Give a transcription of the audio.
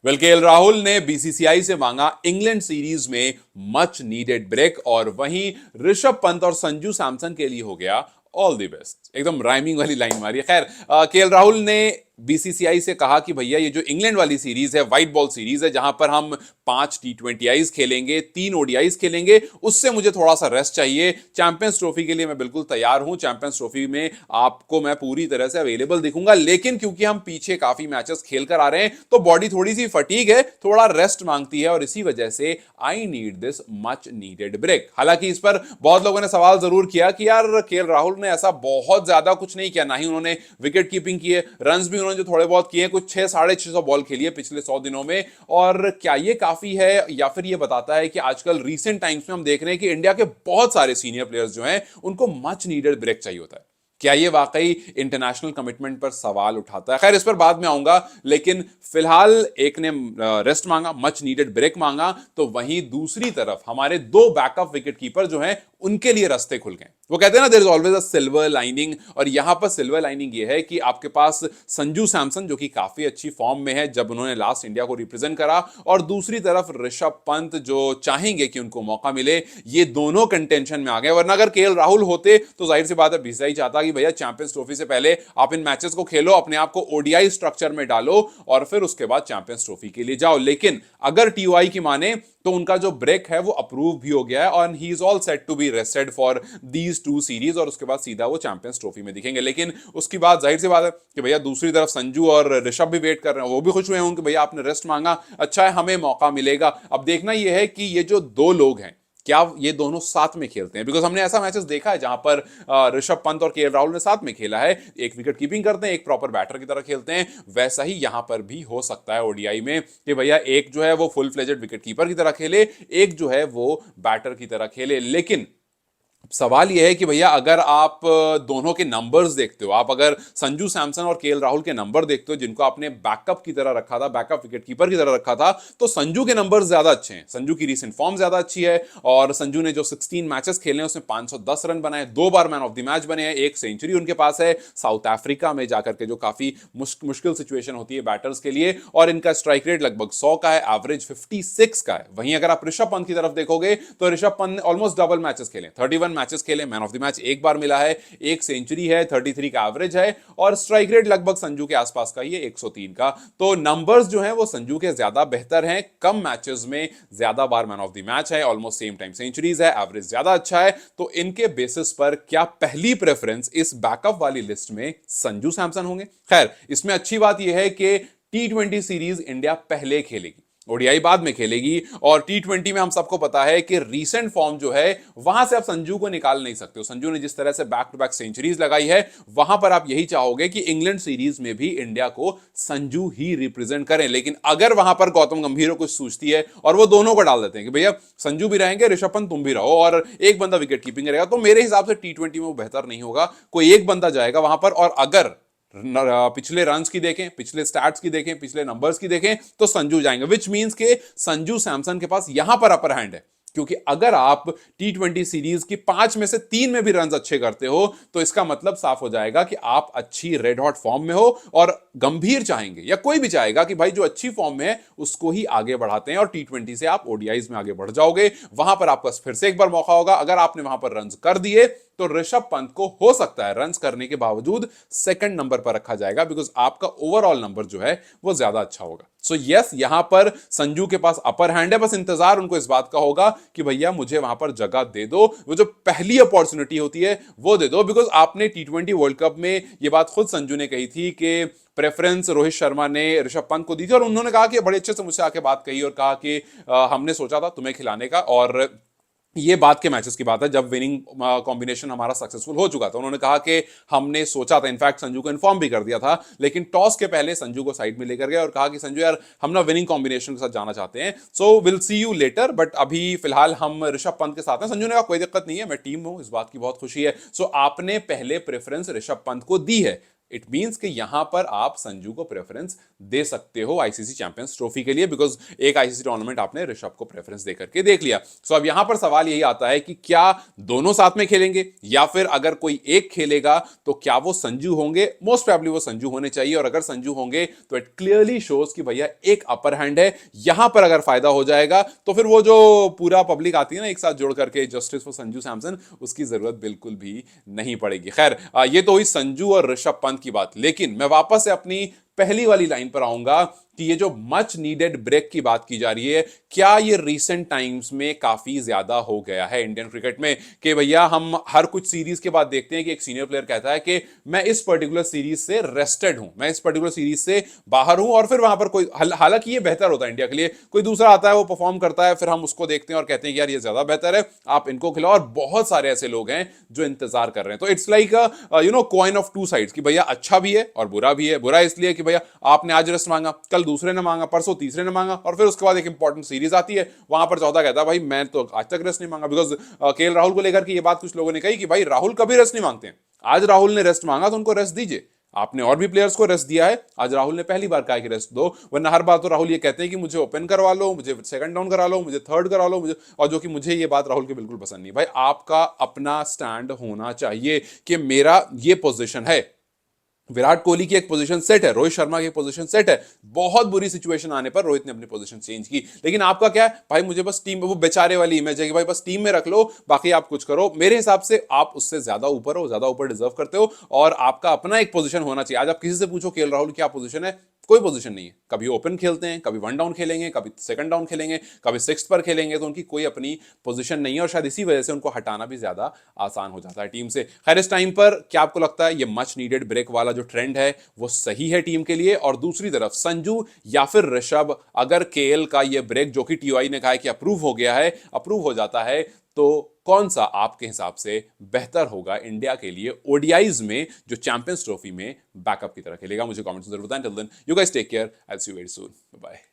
Well KL Rahul ने BCCI से मांगा इंग्लैंड सीरीज में मच नीडेड ब्रेक, और वहीं ऋषभ पंत और संजू सैमसन के लिए हो गया ऑल द बेस्ट। एकदम राइमिंग वाली लाइन मारी। खैर, केएल राहुल ने बीसीसीआई से कहा कि भैया ये जो इंग्लैंड वाली सीरीज है, व्हाइट बॉल सीरीज है, जहां पर हम 5 टी20आईज खेलेंगे, 3 ओडीआईज खेलेंगे, उससे मुझे थोड़ा सा रेस्ट चाहिए। चैंपियंस ट्रॉफी के लिए मैं बिल्कुल तैयार हूं, चैंपियंस ट्रॉफी में आपको मैं पूरी तरह से अवेलेबल दिखूंगा, लेकिन क्योंकि हम पीछे काफी मैचेस खेल कर आ रहे हैं तो बॉडी थोड़ी सी फटीग है, थोड़ा रेस्ट मांगती है, और इसी वजह से I need this much needed break. हालांकि इस पर बहुत लोगों ने सवाल जरूर किया कि यार केएल राहुल ने ऐसा बहुत ज्यादा कुछ नहीं किया, ना ही उन्होंने विकेट कीपिंग की है, रन्स भी उन्होंने जो थोड़े बहुत किए, कुछ 6 650 बॉल खेली है पिछले 100 दिनों में, और क्या ये काफी है, या फिर ये बताता है कि आजकल रीसेंट टाइम्स में हम देख रहे हैं कि इंडिया के बहुत सारे सीनियर प्लेयर्स जो हैं उनको मच नीडेड ब्रेक चाहिए होता है। क्या ये वाकई इंटरनेशनल कमिटमेंट पर सवाल उठाता है? खैर, इस पर बाद में आऊंगा, लेकिन फिलहाल एक ने रेस्ट मांगा, मच नीडेड ब्रेक मांगा, तो वहीं दूसरी तरफ हमारे 2 बैकअप विकेट कीपर जो हैं उनके लिए रास्ते खुल गए। वो कहते हैं ना, there is always a silver lining, और यहां पर सिल्वर लाइनिंग ये है कि आपके पास संजू सैमसन जो कि काफी अच्छी फॉर्म में है जब उन्होंने लास्ट इंडिया को रिप्रेजेंट करा, और दूसरी तरफ ऋषभ पंत जो चाहेंगे कि उनको मौका मिले, ये दोनों कंटेंशन में आ गए। वरना अगर केएल राहुल होते तो जाहिर सी बात है बीसीसीआई चाहता कि भैया चैंपियंस ट्रॉफी से पहले आप इन मैचेस को खेलो, अपने आप को ओडीआई स्ट्रक्चर में डालो, और फिर उसके बाद चैंपियंस ट्रॉफी के लिए जाओ। लेकिन अगर टीओआई की माने तो उनका जो ब्रेक है वो अप्रूव भी हो गया है, और he is all set to be rested for these 2 series, और उसके बाद सीधा वो चैंपियंस ट्रॉफी में दिखेंगे। लेकिन उसकी बात जाहिर सी बात है कि भैया दूसरी तरफ संजू और ऋषभ भी वेट कर रहे हैं, वो भी खुश हुए होंगे कि भैया आपने रेस्ट मांगा, अच्छा है, हमें मौका मिलेगा। अब देखना यह है कि ये जो 2 लोग हैं क्या ये दोनों साथ में खेलते हैं, बिकॉज हमने ऐसा मैचेस देखा है जहां पर ऋषभ पंत और केएल राहुल ने साथ में खेला है, एक विकेट कीपिंग करते हैं, एक प्रॉपर बैटर की तरह खेलते हैं। वैसा ही यहां पर भी हो सकता है ओडीआई में कि भैया एक जो है वो फुल फ्लेजेड विकेट कीपर की तरह खेले, एक जो है वो बैटर की तरह खेले। लेकिन सवाल यह है कि भैया अगर आप दोनों के नंबर्स देखते हो, आप अगर संजू सैमसन और केएल राहुल के नंबर देखते हो जिनको आपने बैकअप की तरह रखा था, बैकअप विकेट कीपर की तरह रखा था, तो संजू के नंबर्स ज्यादा अच्छे हैं। संजू की रीसेंट फॉर्म ज्यादा अच्छी है, और संजू ने जो 16 मैचेस खेले हैं उसमें 510 रन बनाए, 2 बार मैन ऑफ द मैच बने हैं, 1 सेंचुरी उनके पास है साउथ अफ्रीका में जाकर के, जो काफी मुश्किल सिचुएशन होती है बैटर्स के लिए, और इनका स्ट्राइक रेट लगभग 100 का है, एवरेज 56 का है। वहीं अगर आप ऋषभ पंत की तरफ देखोगे तो ऋषभ पंत ने ऑलमोस्ट डबल मैचेस खेले, 31 मैचेस खेले, मैन ऑफ द मैच 1 बार मिला है, 1 सेंचुरी है, 33 का एवरेज है, और स्ट्राइक रेट लगभग संजू के आसपास का ही है, 103 का। तो नंबर्स जो हैं वो संजू के ज्यादा बेहतर हैं, कम मैचेस में ज्यादा बार मैन ऑफ द मैच है, ऑलमोस्ट सेम टाइम सेंचुरीज है, एवरेज ज्यादा अच्छा है। तो इनके बेसिस पर क्या पहली प्रेफरेंस इस बैकअप वाली लिस्ट में संजू सैमसन होंगे? खैर, इसमें अच्छी बात यह है कि टी20 सीरीज इंडिया पहले खेलेगी, ओडीआई बाद में खेलेगी, और टी20 में हम सबको पता है कि रीसेंट फॉर्म जो है वहां से आप संजू को निकाल नहीं सकते हो। संजू ने जिस तरह से बैक टू बैक सेंचुरीज लगाई है, वहां पर आप यही चाहोगे कि इंग्लैंड सीरीज में भी इंडिया को संजू ही रिप्रेजेंट करें। लेकिन अगर वहां पर गौतम गंभीर को कुछ सूझती है और वो दोनों को डाल देते हैं कि भैया संजू भी रहेंगे, ऋषभ पंत तुम भी रहो, और एक बंदा विकेट कीपिंग करेगा, तो मेरे हिसाब से टी20 में वो बेहतर नहीं होगा। कोई एक बंदा जाएगा वहां पर, और अगर पिछले रन्स की देखें, पिछले स्टैट्स की देखें, पिछले नंबर्स की देखें, तो संजू जाएंगे, विच मींस के संजू सैमसन के पास यहां पर अपर हैंड है। क्योंकि अगर आप टी20 सीरीज की 5 में से 3 में भी रन अच्छे करते हो, तो इसका मतलब साफ हो जाएगा कि आप अच्छी रेड हॉट फॉर्म में हो, और गंभीर चाहेंगे या कोई भी चाहेगा कि भाई जो अच्छी फॉर्म में है उसको ही आगे बढ़ाते हैं, और टी20 से आप ओडीआईज में आगे बढ़ जाओगे। वहां पर आपका फिर से एक बार मौका होगा, अगर आपने वहां पर रन कर दिए तो ऋषभ पंत को हो सकता है रन्स करने के बावजूद सेकंड नंबर पर रखा जाएगा, बिकॉज आपका ओवरऑल नंबर जो है वो ज्यादा अच्छा होगा। सो यस, यहां पर संजू के पास अपर हैंड है, बस इंतजार उनको इस बात का होगा कि भैया मुझे वहां पर जगह दे दो, वो जो पहली अपॉर्चुनिटी होती है वो दे दो। बिकॉज आपने टी20 वर्ल्ड कप में ये बात खुद संजू ने कही थी कि प्रेफरेंस रोहित शर्मा ने ऋषभ पंत को दी थी, और उन्होंने कहा कि बड़े अच्छे से मुझसे आके बात कही और कहा कि हमने सोचा था तुम्हें खिलाने का, और ये बात के मैचेस की बात है जब विनिंग कॉम्बिनेशन हमारा सक्सेसफुल हो चुका था। उन्होंने कहा कि हमने सोचा था, इनफैक्ट संजू को इन्फॉर्म भी कर दिया था, लेकिन टॉस के पहले संजू को साइड में लेकर गए और कहा कि संजू यार हम ना विनिंग कॉम्बिनेशन के साथ जाना चाहते हैं, so will see you later, but अभी फिलहाल हम ऋषभ पंत के साथ हैं। संजू ने कहा कोई दिक्कत नहीं है, मैं टीम में हूं, इस बात की बहुत खुशी है। सो आपने पहले प्रेफरेंस ऋषभ पंत को दी है, इट मींस कि यहां पर आप संजू को प्रेफरेंस दे सकते हो आईसीसी चैंपियंस ट्रॉफी के लिए, बिकॉज एक आईसीसी टूर्नामेंट आपने ऋषभ को प्रेफरेंस देकर के देख लिया। सो अब यहां पर सवाल यही आता है कि क्या दोनों साथ में खेलेंगे, या फिर अगर कोई एक खेलेगा तो क्या वो संजू होंगे? मोस्ट प्रोबेबली वो संजू होने चाहिए, और अगर संजू होंगे तो इट क्लियरली शोज कि भैया एक अपर हैंड है। यहां पर अगर फायदा हो जाएगा तो फिर वो जो पूरा पब्लिक आती है ना एक साथ जोड़ करके जस्टिस फॉर संजू सैमसन, उसकी जरूरत बिल्कुल भी नहीं पड़ेगी। खैर ये तो हुई संजू और ऋषभ पंत की बात, लेकिन मैं वापस से अपनी पहली वाली लाइन पर आऊंगा कि ये जो मच नीडेड ब्रेक की बात की जा रही है, क्या ये रीसेंट टाइम्स में काफी ज्यादा हो गया है इंडियन क्रिकेट में? कि भैया हम हर कुछ सीरीज के बाद देखते हैं कि एक सीनियर प्लेयर कहता है कि मैं इस पर्टिकुलर सीरीज से रेस्टेड हूं, मैं इस पर्टिकुलर सीरीज से बाहर हूं, और फिर वहां पर कोई हालांकि ये बेहतर होता है इंडिया के लिए, कोई दूसरा आता है वो परफॉर्म करता है, फिर हम उसको देखते हैं और कहते हैं कि यार ये ज्यादा बेहतर है, आप इनको खिलाओ। और बहुत सारे ऐसे लोग हैं जो इंतजार कर रहे हैं। तो it's like coin of two sides, कि भैया अच्छा भी है और बुरा भी है। बुरा इसलिए कि भैया आपने आज रेस्ट मांगा, कल दूसरे ने मांगा, परसों तीसरे ने मांगा, और फिर उसके बाद एक इंपॉर्टेंट सीरीज आती है, वहां पर चौथा कहता है भाई मैं तो आज तक रेस्ट नहीं मांगा। बिकॉज केएल राहुल को लेकर के ये बात कुछ लोगों ने कही कि भाई राहुल कभी रेस्ट नहीं मांगते हैं, आज राहुल ने रेस्ट मांगा तो उनको रेस्ट दीजिए। आपने और भी प्लेयर्स को रेस्ट दिया है, आज राहुल ने पहली बार कहा कि रेस्ट दो, वरना हर बार तो राहुल ये कहते हैं कि मुझे ओपन करवा लो, मुझे सेकंड डाउन करा लो, मुझे थर्ड करा लो, मुझे, और जो कि मुझे ये बात राहुल की बिल्कुल पसंद नहीं। भाई आपका अपना स्टैंड होना चाहिए कि मेरा ये पोजीशन है, विराट कोहली की एक पोजीशन सेट है, रोहित शर्मा की एक पोजीशन सेट है, बहुत बुरी सिचुएशन आने पर रोहित ने अपनी पोजीशन चेंज की। लेकिन आपका क्या है भाई, मुझे बस टीम, वो बेचारे वाली इमेज है कि भाई बस टीम में रख लो, बाकी आप कुछ करो। मेरे हिसाब से आप उससे ज्यादा ऊपर हो, ज्यादा ऊपर डिजर्व करते हो, और आपका अपना एक पोजीशन होना चाहिए। आज आप किसी से पूछो केएल राहुल क्या पोजीशन है, कोई पोजीशन नहीं है। कभी ओपन खेलते हैं, कभी वन डाउन खेलेंगे, कभी सेकंड डाउन खेलेंगे, कभी सिक्स्थ पर खेलेंगे, तो उनकी कोई अपनी पोजीशन नहीं है, और शायद इसी वजह से उनको हटाना भी ज्यादा आसान हो जाता है टीम से। खैर इस टाइम पर क्या आपको लगता है ये मच नीडेड ब्रेक वाला जो ट्रेंड है वो सही है टीम के लिए? और दूसरी तरफ संजू या फिर ऋषभ, अगर केएल का ये ब्रेक जो कि टीओआई ने कहा है कि अप्रूव हो गया है, अप्रूव हो जाता है, तो कौन सा आपके हिसाब से बेहतर होगा इंडिया के लिए ओडीआईज में जो चैंपियंस ट्रॉफी में बैकअप की तरह खेलेगा? मुझे कमेंट्स में जरूर बताएं। Till then you guys take care, I will see you very soon, bye bye.